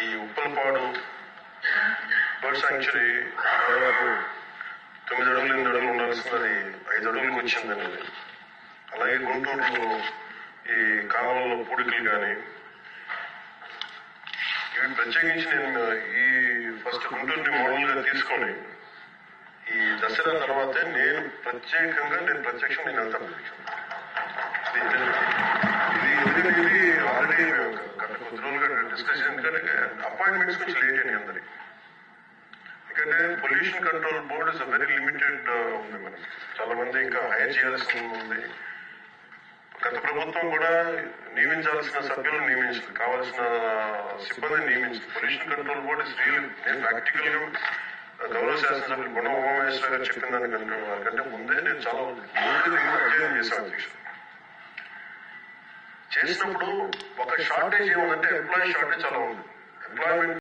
ఈ Uppalapadu bird sanctuary దాదాపు 9 అడుగులు 8 అడుగులు ఉండాల్సింది 5 అడుగులకు వచ్చిందండి. అలాగే గుంటూరులో ఈ కాలంలో పూడికలు కానీ ఇవి ప్రత్యేకించి నేను ఈ ఫస్ట్ గుంటూరుని మోడల్ గా తీసుకొని ఈ దసరా తర్వాతే నేను ప్రత్యక్షంగా నేను వెళ్తాను. ఇది ఆల్రెడీ గత కొద్ది రోజులుగా డిస్కషన్ అపాయింట్మెంట్స్ కొంచెం లేట్ అయినాయి అందరికి. ఎందుకంటే pollution control board is very limited ఉంది. మనకి చాలా మంది ఇంకా హైర్ చేయాల్సి ఉంది. గత ప్రభుత్వం కూడా నియమించాల్సిన సభ్యులను నియమించింది, కావాల్సిన సిబ్బందిని నియమించింది. Pollution control board is real. నేను ప్రాక్టికల్ గా గౌరవ శాసనసభ్యులు గుణ ఉమామహేశ్వర గారు చెప్పిన దానికంటే ముందే నేను చాలా అధ్యయనం చేశాను అధ్యక్షుడు. చేసినప్పుడు ఒక షార్టేజ్ ఏముందంటే ఎంప్లాయీ షార్టేజ్ చాలా ఉంది. ఎంప్లాయ్మెంట్